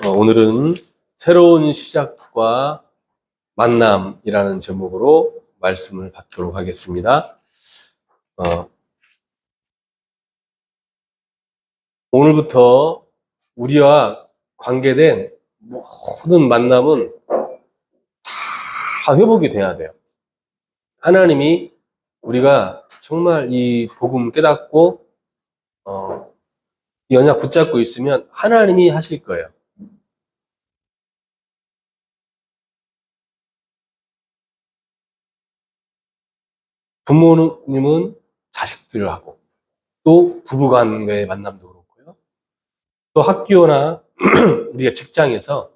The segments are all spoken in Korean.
오늘은 새로운 시작과 만남이라는 제목으로 말씀을 받도록 하겠습니다. 오늘부터 우리와 관계된 모든 만남은 다 회복이 돼야 돼요. 하나님이 우리가 정말 이 복음 깨닫고 이 언약 붙잡고 있으면 하나님이 하실 거예요. 부모님은 자식들하고, 또 부부간의 만남도 그렇고요. 또 학교나 우리가 직장에서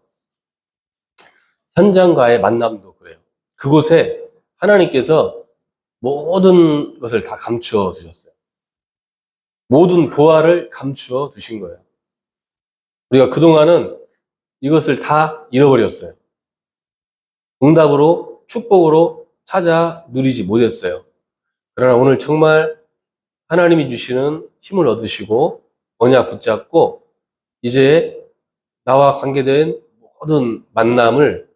현장과의 만남도 그래요. 그곳에 하나님께서 모든 것을 다 감추어 두셨어요. 모든 보화를 감추어 두신 거예요. 우리가 그동안은 이것을 다 잃어버렸어요. 응답으로, 축복으로 찾아 누리지 못했어요. 그러나 오늘 정말 하나님이 주시는 힘을 얻으시고 언약 붙잡고 이제 나와 관계된 모든 만남을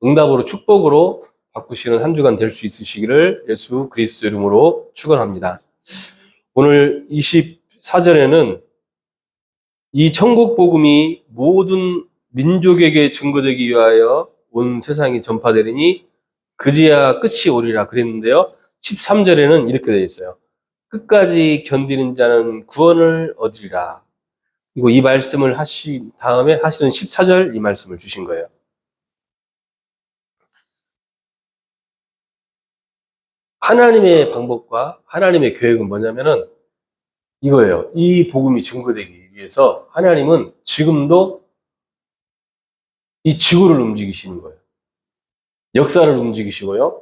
응답으로, 축복으로 바꾸시는 한 주간 될 수 있으시기를 예수 그리스도 이름으로 축원합니다. 오늘 24절에는 이 천국 복음이 모든 민족에게 증거되기 위하여 온 세상에 전파되리니 그제야 끝이 오리라 그랬는데요. 13절에는 이렇게 되어 있어요. 끝까지 견디는 자는 구원을 얻으리라. 그리고 이 말씀을 하신 다음에 하시는 14절 이 말씀을 주신 거예요. 하나님의 방법과 하나님의 계획은 뭐냐면은 이거예요. 이 복음이 증거되기 위해서 하나님은 지금도 이 지구를 움직이시는 거예요. 역사를 움직이시고요.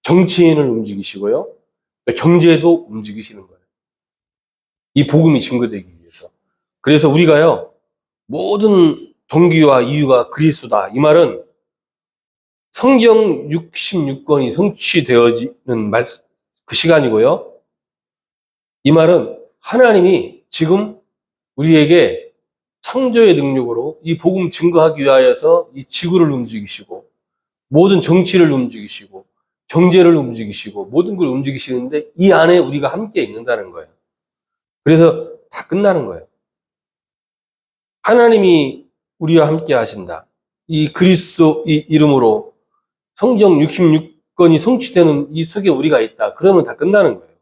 정치인을 움직이시고요. 경제도 움직이시는 거예요. 이 복음이 증거되기 위해서. 그래서 우리가요, 모든 동기와 이유가 그리스도다. 이 말은 성경 66권이 성취되어지는 그 시간이고요. 이 말은 하나님이 지금 우리에게 창조의 능력으로 이 복음 증거하기 위하여서 이 지구를 움직이시고 모든 정치를 움직이시고 경제를 움직이시고 모든 걸 움직이시는데 이 안에 우리가 함께 있는다는 거예요. 그래서 다 끝나는 거예요. 하나님이 우리와 함께 하신다. 이 그리스도 이 이름으로 성경 66권이 성취되는 이 속에 우리가 있다. 그러면 다 끝나는 거예요.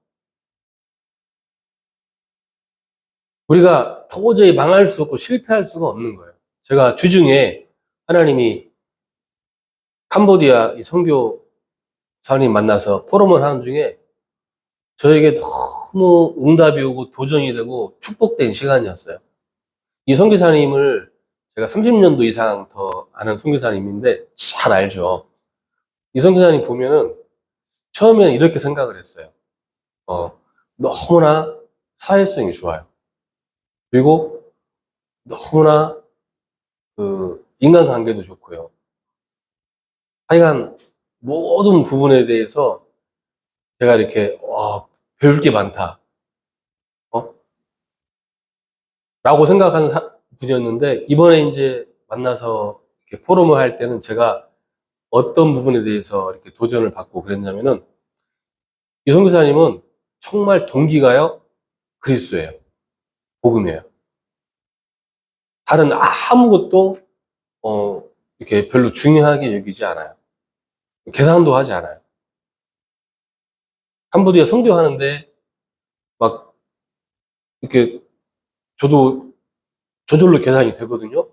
우리가 도저히 망할 수 없고 실패할 수가 없는 거예요. 제가 주중에 하나님이 캄보디아 이 선교사님 만나서 포럼을 하는 중에 저에게 너무 응답이 오고 도전이 되고 축복된 시간이었어요. 이 선교사님을 제가 30년도 이상 더 아는 선교사님인데 잘 알죠. 이 선교사님 보면은 처음에는 이렇게 생각을 했어요. 너무나 사회성이 좋아요. 그리고 너무나 인간관계도 좋고요. 하여간 모든 부분에 대해서 제가 이렇게 배울 게 많다. 라고 생각하는 분이었는데 이번에 이제 만나서 이렇게 포럼을 할 때는 제가 어떤 부분에 대해서 이렇게 도전을 받고 그랬냐면은 이 선교사님은 정말 동기가요 그리스도예요. 복음이에요. 다른 아무것도 이렇게 별로 중요하게 여기지 않아요. 계산도 하지 않아요. 캄보디아 선교하는데 막 이렇게 저도 저절로 계산이 되거든요.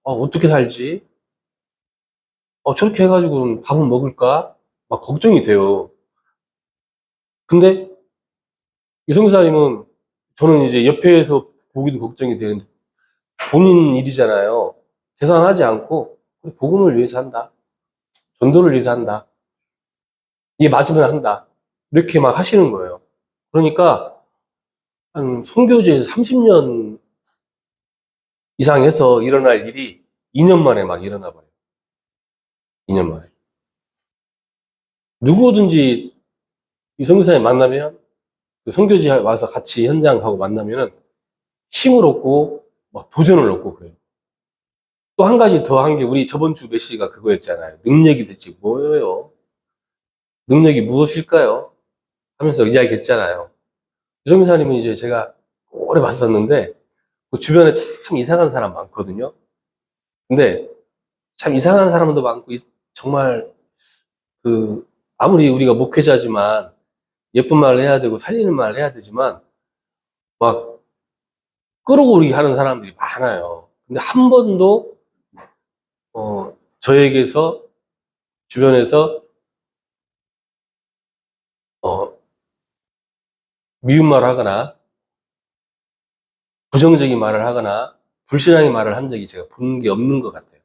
어떻게 살지? 저렇게 해가지고 밥은 먹을까? 막 걱정이 돼요. 근데 이 선교사님은 저는 이제 옆에서 보기도 걱정이 되는데 본인 일이잖아요. 계산하지 않고 복음을 위해서 한다. 전도를 위해서 한다. 이게 맞으면 한다. 이렇게 막 하시는 거예요. 그러니까 한 선교지에서 30년 이상 해서 일어날 일이 2년 만에 막 일어나 버려요. 2년 만에. 누구든지 이 선교사님 만나면 그 선교지 와서 같이 현장 가고 만나면은 힘을 얻고 막 도전을 얻고 그래요. 또 한 가지 더 한 게 우리 저번 주 메시지가 그거였잖아요. 능력이 대체 뭐예요? 능력이 무엇일까요? 하면서 이야기했잖아요. 유정민사님은 이제 제가 오래 봤었는데 그 주변에 참 이상한 사람 많거든요. 근데 참 이상한 사람도 많고 정말 그 아무리 우리가 목회자지만 예쁜 말을 해야 되고 살리는 말을 해야 되지만 막 끌어오르게 하는 사람들이 많아요. 근데 한 번도 저에게서 주변에서 어, 미운 말을 하거나 부정적인 말을 하거나 불신앙의 말을 한 적이 제가 본 게 없는 것 같아요.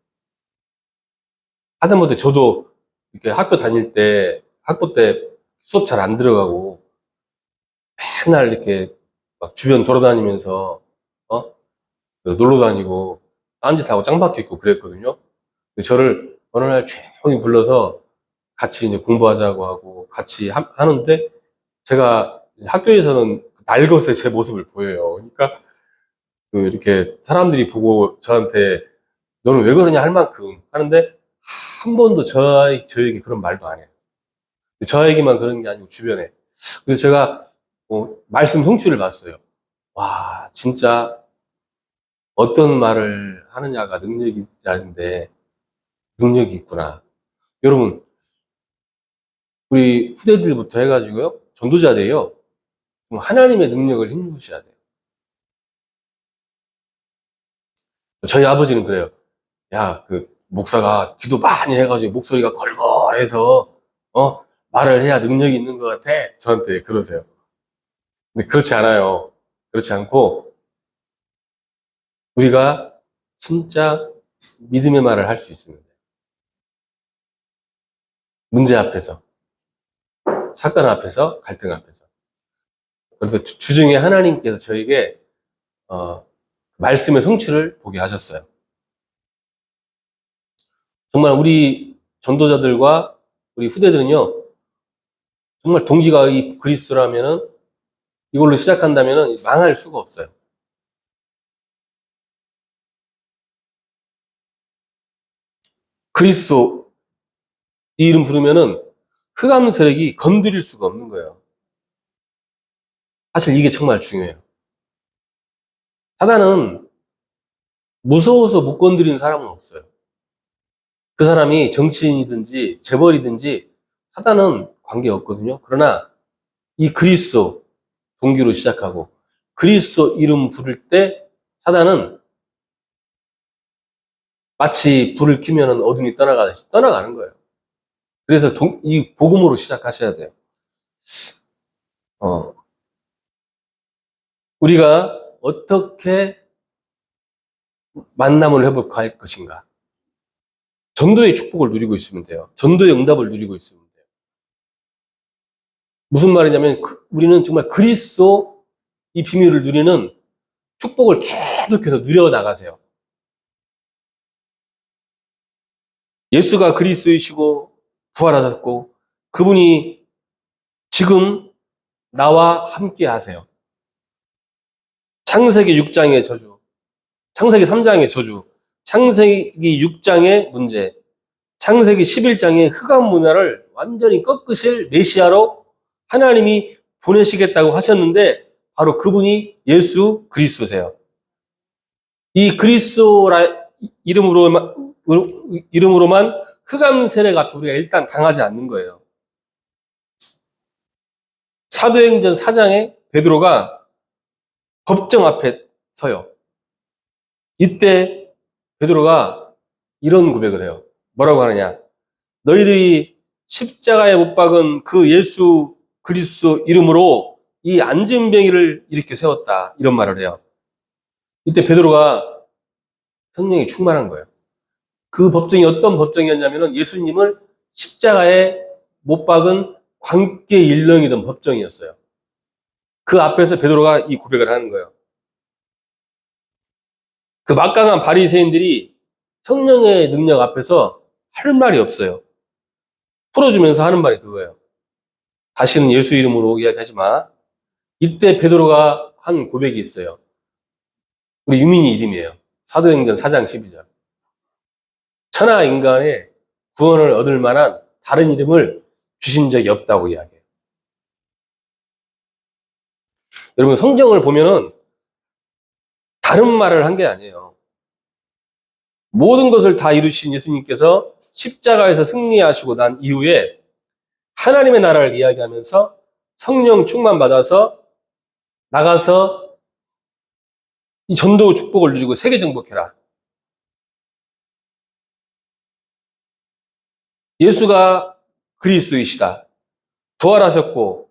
하다못해 저도 이렇게 학교 다닐 때 학부 때 수업 잘 안 들어가고 맨날 이렇게 막 주변 돌아다니면서 어? 놀러 다니고 딴짓하고 짱 박혀 있고 그랬거든요. 근데 저를 어느 날 조용히 불러서 같이 이제 공부하자고 하고 같이 하는데 제가 학교에서는 날것의 제 모습을 보여요. 그러니까 이렇게 사람들이 보고 저한테 너는 왜 그러냐 할 만큼 하는데 한 번도 저에게 그런 말도 안 해요. 저에게만 그런 게 아니고 주변에. 그래서 제가 말씀 성취를 봤어요. 와, 진짜 어떤 말을 하느냐가 능력이라는데 능력이 있구나. 여러분, 우리 후대들부터 해가지고요. 전도자들이요. 하나님의 능력을 힘입으셔야 돼요. 저희 아버지는 그래요. 야, 목사가 기도 많이 해가지고 목소리가 걸걸해서, 말을 해야 능력이 있는 것 같아. 저한테 그러세요. 근데 그렇지 않아요. 그렇지 않고, 우리가 진짜 믿음의 말을 할 수 있습니다. 문제 앞에서, 사건 앞에서, 갈등 앞에서. 그래서 주중에 하나님께서 저에게, 말씀의 성취를 보게 하셨어요. 정말 우리 전도자들과 우리 후대들은요, 정말 동기가 이 그리스도라면은 이걸로 시작한다면은 망할 수가 없어요. 그리스도 이 이름 부르면은 흑암 세력이 건드릴 수가 없는 거예요. 사실 이게 정말 중요해요. 사단은 무서워서 못 건드리는 사람은 없어요. 그 사람이 정치인이든지 재벌이든지 사단은 관계없거든요. 그러나 이 그리스도 동기로 시작하고 그리스도 이름 부를 때 사단은 마치 불을 켜면 어둠이 떠나가듯이 떠나가는 거예요. 그래서 이 복음으로 시작하셔야 돼요. 어, 우리가 어떻게 만남을 회복할 것인가? 전도의 축복을 누리고 있으면 돼요. 전도의 응답을 누리고 있으면 돼요. 무슨 말이냐면 우리는 정말 그리스도 이 비밀을 누리는 축복을 계속해서 누려나가세요. 예수가 그리스도이시고 부활하셨고 그분이 지금 나와 함께 하세요. 창세기 6장의 저주, 창세기 3장의 저주, 창세기 6장의 문제, 창세기 11장의 흑암 문화를 완전히 꺾으실 메시아로 하나님이 보내시겠다고 하셨는데 바로 그분이 예수 그리스도세요. 이 그리스도라 이름으로만 흑암 세력 앞에 우리가 일단 당하지 않는 거예요. 사도행전 4장에 베드로가 법정 앞에 서요. 이때 베드로가 이런 고백을 해요. 뭐라고 하느냐? 너희들이 십자가에 못 박은 그 예수 그리스도 이름으로 이 안전병이를 이렇게 세웠다. 이런 말을 해요. 이때 베드로가 성령이 충만한 거예요. 그 법정이 어떤 법정이었냐면은 예수님을 십자가에 못 박은 관계 일렁이던 법정이었어요. 그 앞에서 베드로가 이 고백을 하는 거예요. 그 막강한 바리새인들이 성령의 능력 앞에서 할 말이 없어요. 풀어주면서 하는 말이 그거예요. 다시는 예수 이름으로 이야기하지 마. 이때 베드로가 한 고백이 있어요. 우리 유민이 이름이에요. 사도행전 4장 12절. 천하 인간의 구원을 얻을 만한 다른 이름을 주신 적이 없다고 이야기해요. 여러분, 성경을 보면은 다른 말을 한 게 아니에요. 모든 것을 다 이루신 예수님께서 십자가에서 승리하시고 난 이후에 하나님의 나라를 이야기하면서 성령 충만 받아서 나가서 이 전도 축복을 누리고 세계 정복해라. 예수가 그리스도이시다. 부활하셨고,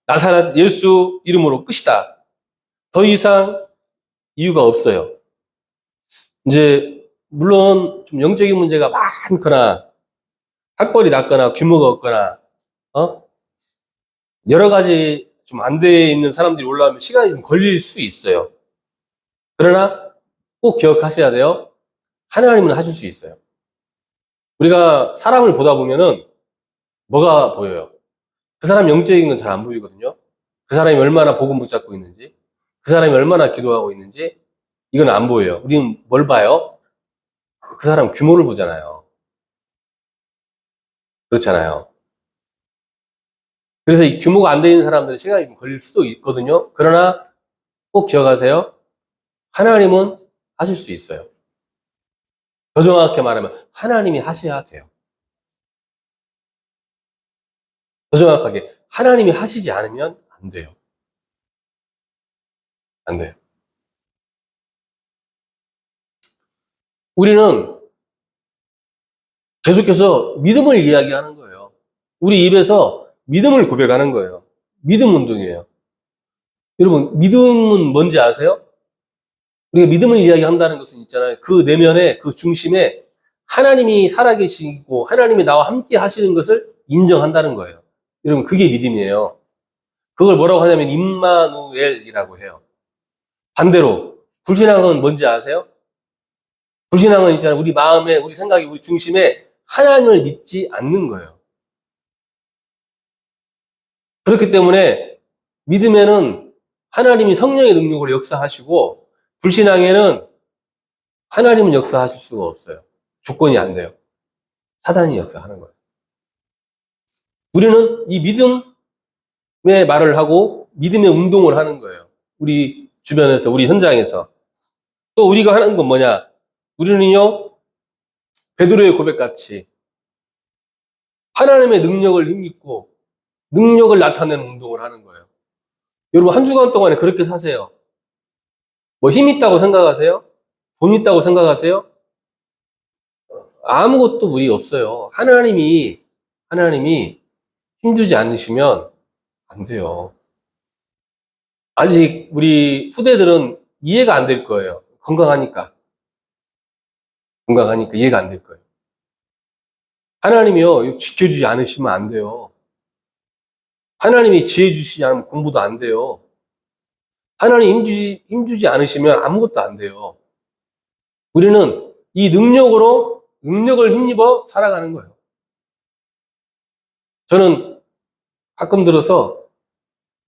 나사렛 예수 이름으로 끝이다. 더 이상 이유가 없어요. 이제 물론 좀 영적인 문제가 많거나 학벌이 낮거나 규모가 없거나 여러 가지 좀 안 돼 있는 사람들이 올라오면 시간이 좀 걸릴 수 있어요. 그러나 꼭 기억하셔야 돼요. 하나님은 하실 수 있어요. 우리가 사람을 보다 보면은 뭐가 보여요? 그 사람 영적인 건 잘 안 보이거든요. 그 사람이 얼마나 복음 붙잡고 있는지, 그 사람이 얼마나 기도하고 있는지 이건 안 보여요. 우리는 뭘 봐요? 그 사람 규모를 보잖아요. 그렇잖아요. 그래서 이 규모가 안 돼 있는 사람들은 시간이 좀 걸릴 수도 있거든요. 그러나 꼭 기억하세요. 하나님은 하실 수 있어요. 더 정확하게 말하면 하나님이 하셔야 돼요. 더 정확하게 하나님이 하시지 않으면 안 돼요. 안 돼요. 우리는 계속해서 믿음을 이야기하는 거예요. 우리 입에서 믿음을 고백하는 거예요. 믿음 운동이에요. 여러분, 믿음은 뭔지 아세요? 우리가 믿음을 이야기한다는 것은 있잖아요. 그 내면에, 그 중심에 하나님이 살아계시고 하나님이 나와 함께 하시는 것을 인정한다는 거예요. 여러분, 그게 믿음이에요. 그걸 뭐라고 하냐면 임마누엘이라고 해요. 반대로 불신앙은 뭔지 아세요? 불신앙은 있잖아요. 우리 마음에, 우리 생각에, 우리 중심에 하나님을 믿지 않는 거예요. 그렇기 때문에 믿음에는 하나님이 성령의 능력으로 역사하시고 불신앙에는 하나님은 역사하실 수가 없어요. 조건이 안 돼요. 사단이 역사하는 거예요. 우리는 이 믿음의 말을 하고 믿음의 운동을 하는 거예요. 우리 주변에서, 우리 현장에서. 또 우리가 하는 건 뭐냐? 우리는요, 베드로의 고백같이 하나님의 능력을 힘입고 능력을 나타내는 운동을 하는 거예요. 여러분, 한 주간 동안에 그렇게 사세요. 뭐 힘 있다고 생각하세요? 돈 있다고 생각하세요? 아무것도 우리 없어요. 하나님이 힘주지 않으시면 안 돼요. 아직 우리 후대들은 이해가 안 될 거예요. 건강하니까 이해가 안 될 거예요. 하나님이요, 지켜주지 않으시면 안 돼요. 하나님이 지혜 주시지 않으면 공부도 안 돼요. 하나님 힘주지 않으시면 아무것도 안 돼요. 우리는 이 능력을 힘입어 살아가는 거예요. 저는 가끔 들어서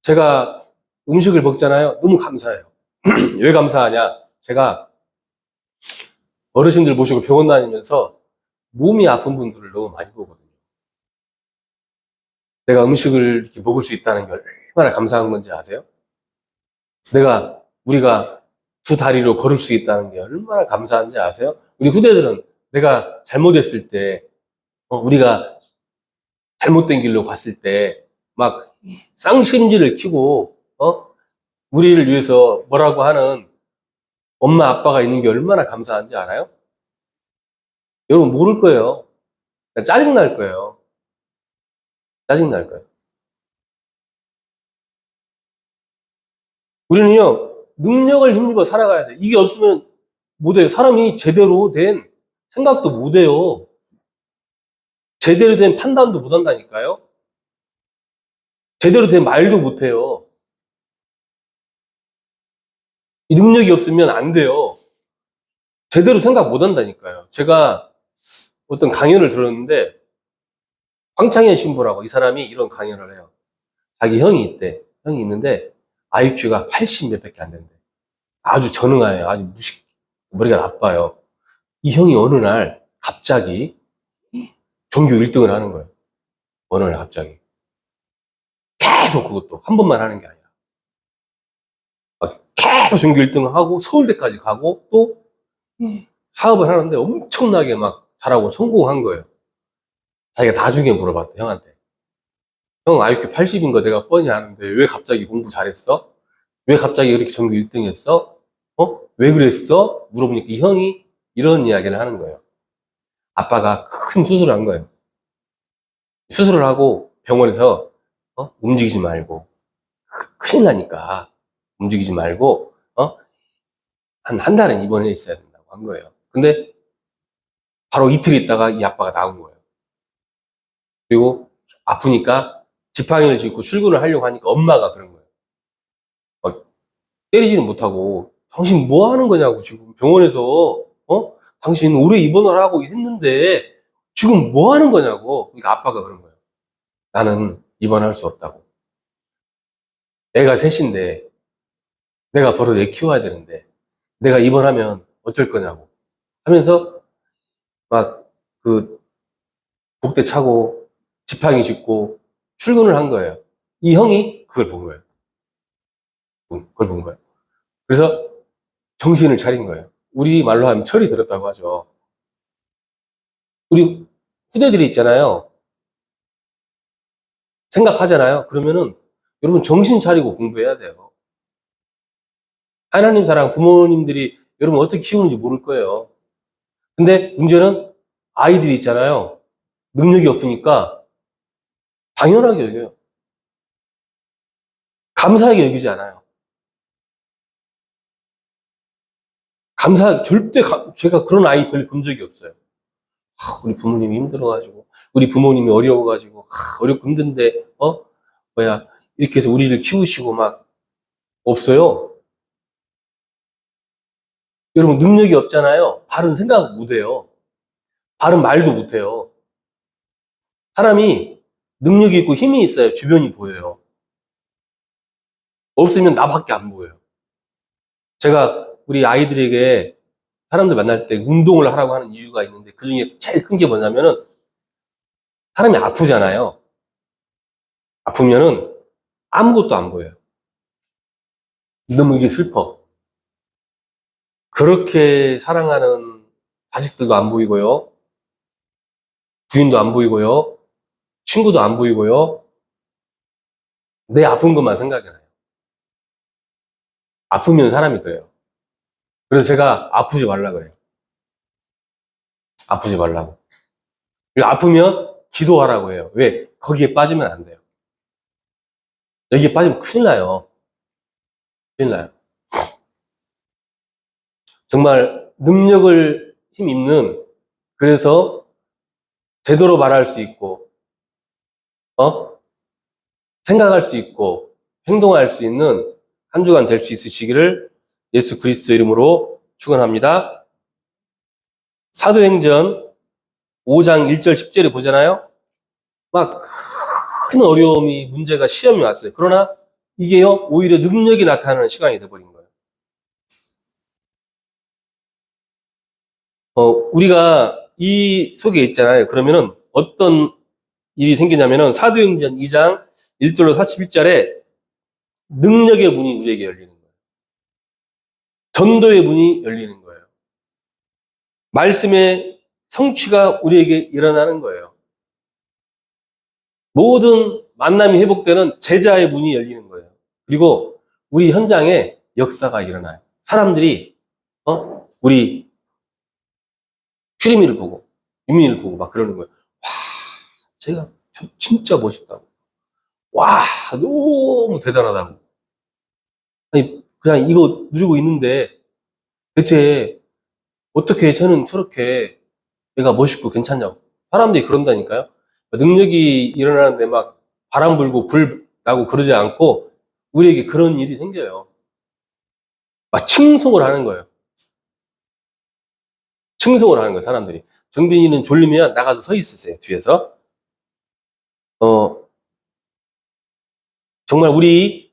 제가 음식을 먹잖아요. 너무 감사해요. 왜 감사하냐? 제가 어르신들 모시고 병원 다니면서 몸이 아픈 분들을 너무 많이 보거든요. 내가 음식을 이렇게 먹을 수 있다는 게 얼마나 감사한 건지 아세요? 우리가 두 다리로 걸을 수 있다는 게 얼마나 감사한지 아세요? 우리 후대들은 내가 잘못했을 때, 우리가 잘못된 길로 갔을 때, 막 쌍심지를 키고, 우리를 위해서 뭐라고 하는 엄마, 아빠가 있는 게 얼마나 감사한지 알아요? 여러분 모를 거예요. 짜증날 거예요. 짜증날 거예요. 우리는요, 능력을 힘입어 살아가야 돼. 이게 없으면 못해요. 사람이 제대로 된 생각도 못해요. 제대로 된 판단도 못한다니까요. 제대로 된 말도 못해요. 이 능력이 없으면 안 돼요. 제대로 생각 못한다니까요. 제가 어떤 강연을 들었는데 황창현 신부라고 이 사람이 이런 강연을 해요. 자기 형이 있대. 형이 있는데 IQ가 80 몇밖에 안 된대. 아주 전능해요. 아주 머리가 나빠요. 이 형이 어느 날 갑자기 전교 1등을 하는 거예요. 어느 날 갑자기. 계속 그것도 한 번만 하는 게 아니라. 계속 전교 1등을 하고 서울대까지 가고 또 사업을 하는데 엄청나게 막 잘하고 성공한 거예요. 자기가 나중에 물어봤대, 형한테. 형 IQ 80인 거 내가 뻔히 아는데 왜 갑자기 공부 잘했어? 왜 갑자기 이렇게 전교 1등 했어? 왜 그랬어? 물어보니까 이 형이 이런 이야기를 하는 거예요. 아빠가 큰 수술을 한 거예요. 수술을 하고 병원에서 움직이지 말고 큰일 나니까 움직이지 말고 한 달은 입원해 있어야 된다고 한 거예요. 근데 바로 이틀 있다가 이 아빠가 나온 거예요. 그리고 아프니까 지팡이를 짚고 출근을 하려고 하니까 엄마가 그런 거예요. 때리지는 못하고 당신 뭐 하는 거냐고 지금 병원에서 당신 오래 입원을 하고 했는데 지금 뭐 하는 거냐고. 그러니까 아빠가 그런 거예요. 나는 입원할 수 없다고. 애가 셋인데 내가 버릇 애 키워야 되는데 내가 입원하면 어쩔 거냐고 하면서 막 그 복대 차고 지팡이 짚고 출근을 한 거예요. 이 형이 그걸 본 거예요. 그걸 본 거예요. 그래서 정신을 차린 거예요. 우리 말로 하면 철이 들었다고 하죠. 우리 후대들이 있잖아요. 생각하잖아요. 그러면은 여러분 정신 차리고 공부해야 돼요. 하나님 사랑 부모님들이 여러분 어떻게 키우는지 모를 거예요. 근데 문제는 아이들이 있잖아요. 능력이 없으니까 당연하게 여겨요. 감사하게 여기지 않아요. 제가 그런 아이 별로 본 적이 없어요. 우리 부모님이 힘들어가지고, 우리 부모님이 어려워가지고, 어렵고 힘든데, 이렇게 해서 우리를 키우시고 막, 없어요. 여러분, 능력이 없잖아요. 바른 생각 못 해요. 바른 말도 못 해요. 사람이 능력이 있고 힘이 있어야 주변이 보여요. 없으면 나밖에 안 보여요. 제가 우리 아이들에게 사람들 만날 때 운동을 하라고 하는 이유가 있는데 그 중에 제일 큰 게 뭐냐면은 사람이 아프잖아요. 아프면은 아무것도 안 보여요. 너무 이게 슬퍼. 그렇게 사랑하는 자식들도 안 보이고요. 부인도 안 보이고요. 친구도 안 보이고요. 내 아픈 것만 생각이 나요. 아프면 사람이 그래요. 그래서 제가 아프지 말라 그래요. 아프지 말라고. 그리고 아프면 기도하라고 해요. 왜? 거기에 빠지면 안 돼요. 여기에 빠지면 큰일 나요. 큰일 나요. 정말 능력을 힘입는, 그래서 제대로 말할 수 있고, 생각할 수 있고, 행동할 수 있는 한 주간 될 수 있으시기를 예수 그리스도 이름으로 축원합니다. 사도행전 5장 1절 10절에 보잖아요. 막 큰 어려움이, 문제가, 시험이 왔어요. 그러나 이게요, 오히려 능력이 나타나는 시간이 돼버린 거예요. 우리가 이 속에 있잖아요. 그러면은 어떤 일이 생기냐면은 사도행전 2장 1절로 41절에 능력의 문이 우리에게 열리는 거예요. 전도의 문이 열리는 거예요. 말씀의 성취가 우리에게 일어나는 거예요. 모든 만남이 회복되는 제자의 문이 열리는 거예요. 그리고 우리 현장에 역사가 일어나요. 사람들이 우리 추리미를 보고 유민이를 보고 막 그러는 거예요. 와, 제가 진짜 멋있다고. 와, 너무 대단하다고. 아니, 그냥 이거 누리고 있는데 대체 어떻게 쟤는 저렇게 얘가 멋있고 괜찮냐고. 사람들이 그런다니까요. 능력이 일어나는데 막 바람 불고 불 나고 그러지 않고 우리에게 그런 일이 생겨요. 막 칭송을 하는 거예요. 칭송을 하는 거예요, 사람들이. 정빈이는 졸리면 나가서 서 있으세요, 뒤에서. 정말 우리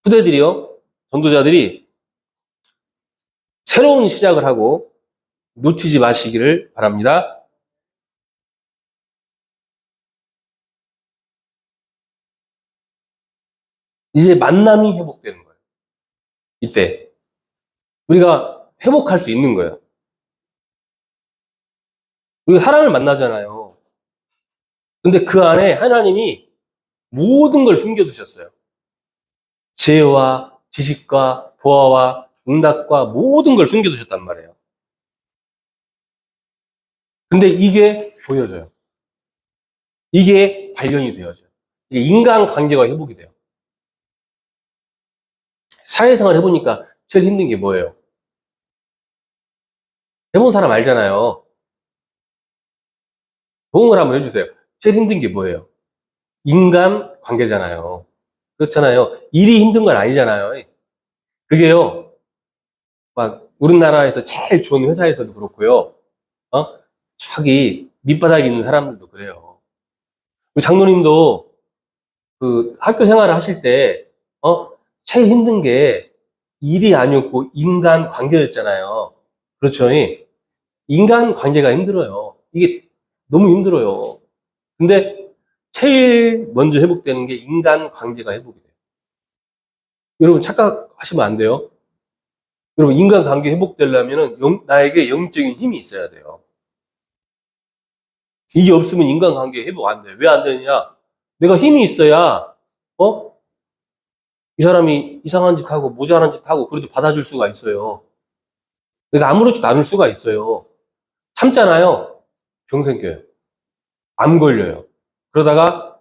후대들이요, 전도자들이 새로운 시작을 하고 놓치지 마시기를 바랍니다. 이제 만남이 회복되는 거예요. 이때 우리가 회복할 수 있는 거예요. 우리가 사람을 만나잖아요. 근데 그 안에 하나님이 모든 걸 숨겨두셨어요. 지혜와 지식과 보아와 응답과 모든 걸 숨겨두셨단 말이에요. 근데 이게 보여져요. 이게 발견이 되어져요. 이게 인간관계가 회복이 돼요. 사회생활 해보니까 제일 힘든 게 뭐예요? 해본 사람 알잖아요. 호응을 한번 해주세요. 제일 힘든 게 뭐예요? 인간관계잖아요. 그렇잖아요. 일이 힘든 건 아니잖아요. 그게요, 막 우리나라에서 제일 좋은 회사에서도 그렇고요. 저기 밑바닥에 있는 사람들도 그래요. 우리 장로님도 그 학교 생활을 하실 때, 제일 힘든 게 일이 아니었고 인간 관계였잖아요. 그렇죠? 인간 관계가 힘들어요. 이게 너무 힘들어요. 근데 제일 먼저 회복되는 게 인간 관계가 회복이 돼요. 여러분 착각하시면 안 돼요. 여러분 인간 관계 회복되려면 나에게 영적인 힘이 있어야 돼요. 이게 없으면 인간 관계 회복 안 돼요. 왜 안 되느냐? 내가 힘이 있어야 어? 이 사람이 이상한 짓 하고 모자란 짓 하고 그래도 받아줄 수가 있어요. 내가 아무렇지도 않을 수가 있어요. 참잖아요. 병 생겨요. 암 걸려요. 그러다가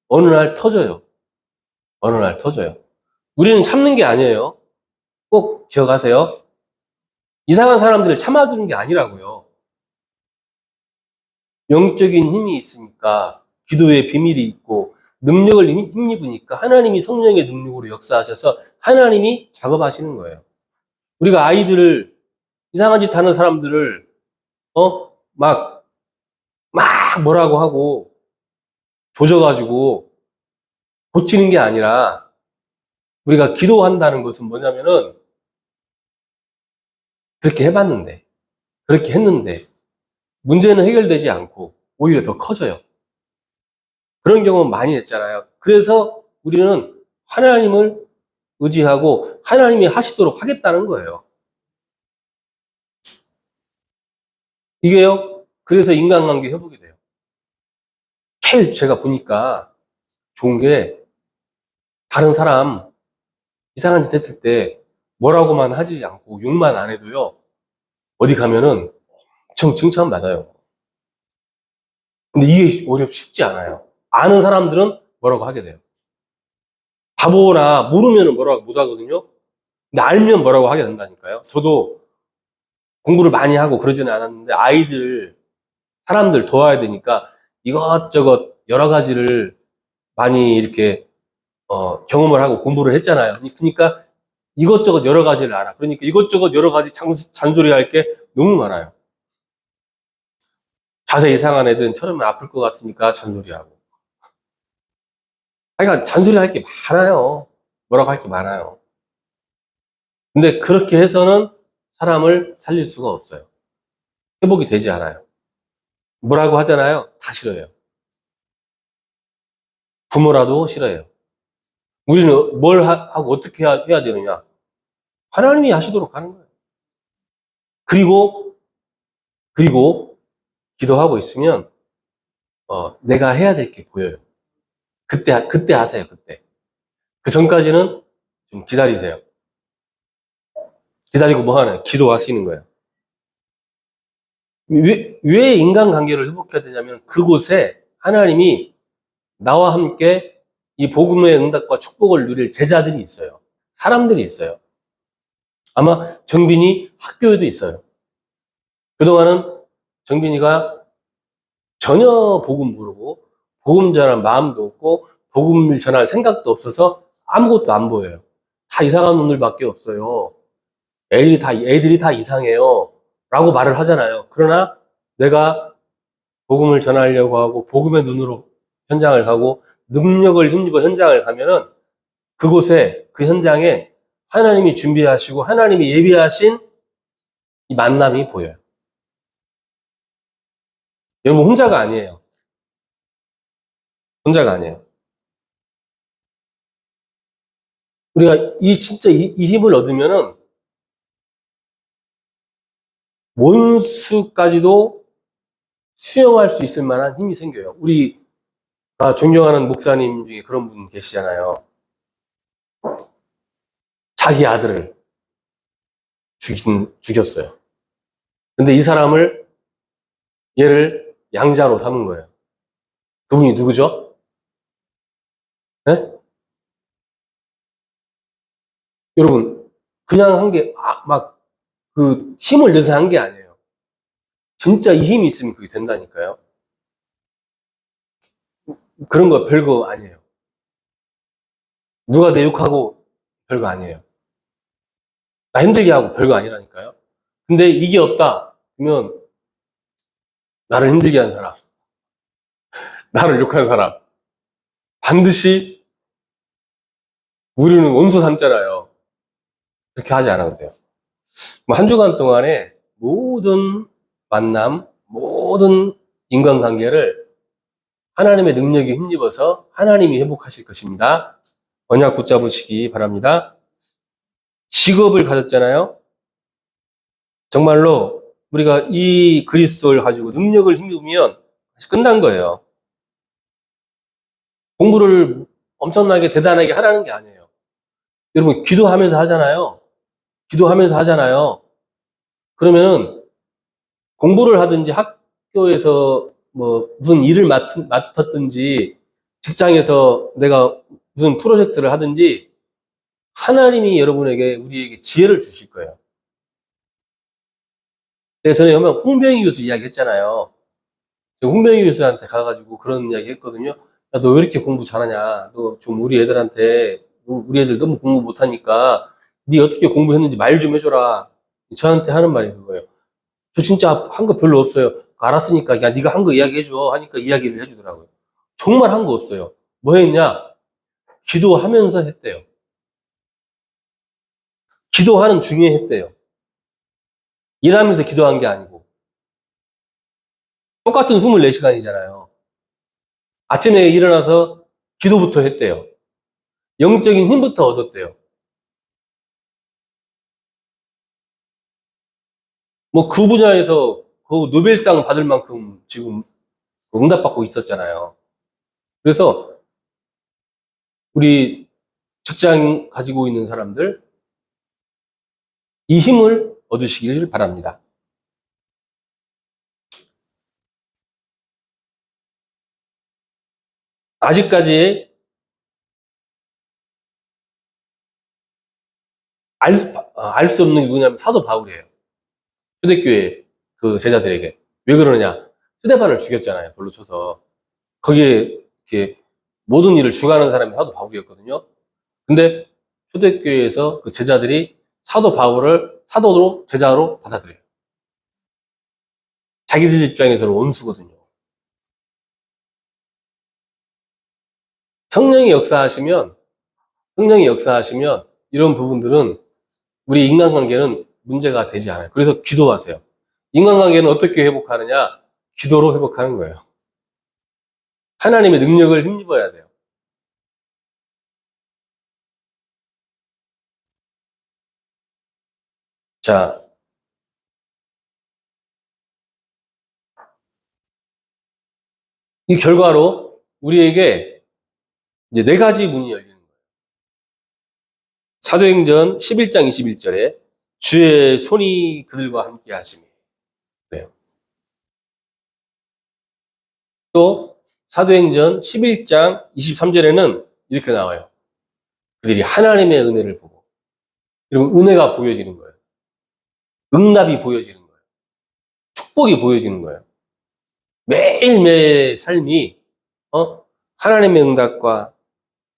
어느 날 터져요. 어느 날 터져요. 우리는 참는 게 아니에요. 꼭 기억하세요. 이상한 사람들을 참아주는 게 아니라고요. 영적인 힘이 있으니까 기도의 비밀이 있고 능력을 힘입으니까 하나님이 성령의 능력으로 역사하셔서 하나님이 작업하시는 거예요. 우리가 아이들을 이상한 짓 하는 사람들을 막 뭐라고 하고 조져가지고 고치는 게 아니라 우리가 기도한다는 것은 뭐냐면은 그렇게 해봤는데 그렇게 했는데 문제는 해결되지 않고 오히려 더 커져요. 그런 경우는 많이 했잖아요. 그래서 우리는 하나님을 의지하고 하나님이 하시도록 하겠다는 거예요. 이게요. 그래서 인간관계 회복이 돼요. 제일 제가 보니까 좋은 게 다른 사람 이상한 짓 했을 때 뭐라고만 하지 않고 욕만 안 해도요. 어디 가면은 엄청 칭찬받아요. 근데 이게 쉽지 않아요. 아는 사람들은 뭐라고 하게 돼요. 바보나 모르면 뭐라고 못 하거든요. 근데 알면 뭐라고 하게 된다니까요. 저도 공부를 많이 하고 그러지는 않았는데 사람들 도와야 되니까 이것저것 여러 가지를 많이 이렇게 경험을 하고 공부를 했잖아요. 그러니까 이것저것 여러 가지를 알아. 그러니까 이것저것 여러 가지 잔소리 할 게 너무 많아요. 자세 이상한 애들은 처음에 아플 것 같으니까 잔소리하고. 그러니까 잔소리 할 게 많아요. 뭐라고 할 게 많아요. 근데 그렇게 해서는 사람을 살릴 수가 없어요. 회복이 되지 않아요. 뭐라고 하잖아요. 다 싫어요. 부모라도 싫어요. 우리는 뭘 하고 어떻게 해야 되느냐? 하나님이 하시도록 하는 거예요. 그리고 기도하고 있으면 내가 해야 될 게 보여요. 그때 하세요. 그때. 그 전까지는 좀 기다리세요. 기다리고 뭐 하나요? 기도하시는 거예요. 왜 인간관계를 회복해야 되냐면 그곳에 하나님이 나와 함께 이 복음의 응답과 축복을 누릴 제자들이 있어요. 사람들이 있어요. 아마 정빈이 학교에도 있어요. 그동안은 정빈이가 전혀 복음 모르고 복음 전할 마음도 없고 복음을 전할 생각도 없어서 아무것도 안 보여요. 다 이상한 놈들밖에 없어요. 애들이 다 이상해요. 라고 말을 하잖아요. 그러나 내가 복음을 전하려고 하고 복음의 눈으로 현장을 가고 능력을 힘입어 현장을 가면은 그곳에 그 현장에 하나님이 준비하시고 하나님이 예비하신 이 만남이 보여요. 여러분 혼자가 아니에요. 혼자가 아니에요. 우리가 진짜 이 힘을 얻으면은 원수까지도 수용할 수 있을 만한 힘이 생겨요. 우리가 존경하는 목사님 중에 그런 분 계시잖아요. 자기 아들을 죽였어요. 근데 이 사람을 얘를 양자로 삼은 거예요. 그분이 누구죠? 네? 여러분, 그냥 한 게, 힘을 내서 한 게 아니에요. 진짜 이 힘이 있으면 그게 된다니까요. 그런 거 별거 아니에요. 누가 내 욕하고 별거 아니에요. 나 힘들게 하고 별거 아니라니까요. 근데 이게 없다. 그러면 나를 힘들게 한 사람, 나를 욕한 사람, 반드시 우리는 원수 삼잖아요. 그렇게 하지 않아도 돼요. 한 주간 동안에 모든 만남, 모든 인간관계를 하나님의 능력에 힘입어서 하나님이 회복하실 것입니다. 언약 붙잡으시기 바랍니다. 직업을 가졌잖아요. 정말로 우리가 이 그리스도를 가지고 능력을 힘입으면 끝난 거예요. 공부를 엄청나게 대단하게 하라는 게 아니에요. 여러분 기도하면서 하잖아요. 기도하면서 하잖아요. 그러면은 공부를 하든지 학교에서 뭐 무슨 일을 맡았든지 직장에서 내가 무슨 프로젝트를 하든지 하나님이 여러분에게 우리에게 지혜를 주실 거예요. 그래서 전에 보면 홍병희 교수 이야기 했잖아요. 홍병희 교수한테 가가지고 그런 이야기 했거든요. 야, 너 왜 이렇게 공부 잘하냐? 너 좀 우리 애들한테 우리 애들 너무 공부 못하니까 네 어떻게 공부했는지 말 좀 해줘라. 저한테 하는 말이 그거예요. 저 진짜 한 거 별로 없어요. 알았으니까 야 네가 한 거 이야기해줘 하니까 이야기를 해주더라고요. 정말 한 거 없어요. 뭐 했냐? 기도하면서 했대요. 기도하는 중에 했대요. 일하면서 기도한 게 아니고. 똑같은 24시간이잖아요. 아침에 일어나서 기도부터 했대요. 영적인 힘부터 얻었대요. 뭐 그 분야에서 그 노벨상 받을 만큼 지금 응답받고 있었잖아요. 그래서 우리 직장 가지고 있는 사람들 이 힘을 얻으시길 바랍니다. 아직까지 알 수 없는 게 누구냐면 사도 바울이에요. 초대교회 그 제자들에게. 왜 그러느냐? 스데반을 죽였잖아요. 돌로 쳐서. 거기에 이렇게 모든 일을 주관하는 사람이 사도 바울이었거든요. 근데 초대교회에서 그 제자들이 사도 바울을 사도로 제자로 받아들여요. 자기들 입장에서는 원수거든요. 성령이 역사하시면 성령이 역사하시면 이런 부분들은 우리 인간관계는 문제가 되지 않아요. 그래서 기도하세요. 인간관계는 어떻게 회복하느냐? 기도로 회복하는 거예요. 하나님의 능력을 힘입어야 돼요. 자, 이 결과로 우리에게 이제 네 가지 문이 열리는 거예요. 사도행전 11장 21절에 주의 손이 그들과 함께 하심이. 그래요. 또 사도행전 11장 23절에는 이렇게 나와요. 그들이 하나님의 은혜를 보고. 여러분 은혜가 보여지는 거예요. 응답이 보여지는 거예요. 축복이 보여지는 거예요. 매일매일 삶이 하나님의 응답과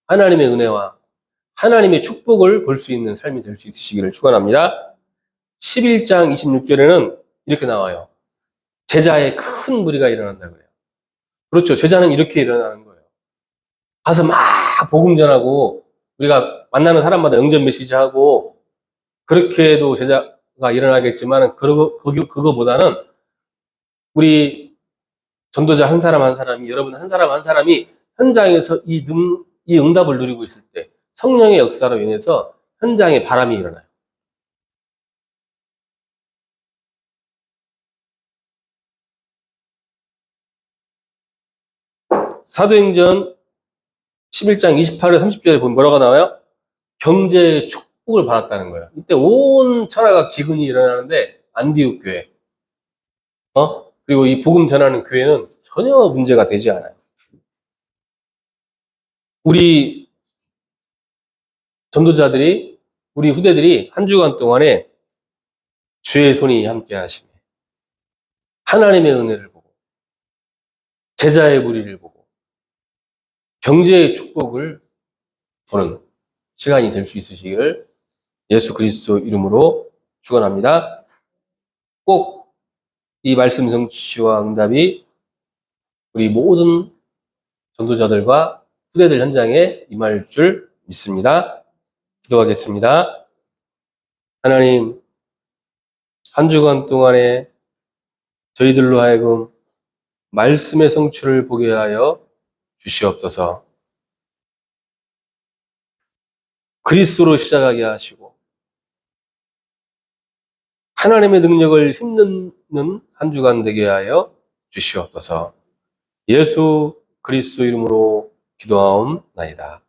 하나님의 은혜와 하나님의 축복을 볼 수 있는 삶이 될 수 있으시기를 축원합니다. 11장 26절에는 이렇게 나와요. 제자의 큰 무리가 일어난다 그래요. 그렇죠. 제자는 이렇게 일어나는 거예요. 가서 막 복음 전하고 우리가 만나는 사람마다 영전 메시지하고 그렇게 해도 제자가 일어나겠지만 그거보다는 우리 전도자 한 사람 한 사람이, 여러분 한 사람 한 사람이 현장에서 이 응답을 누리고 있을 때 성령의 역사로 인해서 현장에 바람이 일어나요. 사도행전 11장 28절 30절에 보면 뭐라고 나와요? 경제의 축복을 받았다는 거예요. 이때 온 천하가 기근이 일어나는데 안디옥 교회, 그리고 이 복음 전하는 교회는 전혀 문제가 되지 않아요. 우리 전도자들이, 우리 후대들이 한 주간 동안에 주의 손이 함께 하시네, 하나님의 은혜를 보고 제자의 무리를 보고 경제의 축복을 보는 시간이 될 수 있으시기를 예수 그리스도 이름으로 축원합니다. 꼭 이 말씀 성취와 응답이 우리 모든 전도자들과 후대들 현장에 임할 줄 믿습니다. 기도하겠습니다. 하나님, 한 주간 동안에 저희들로 하여금 말씀의 성취를 보게 하여 주시옵소서. 그리스도로 시작하게 하시고 하나님의 능력을 힘쓰는 한 주간 되게 하여 주시옵소서. 예수 그리스도 이름으로 기도하옵나이다.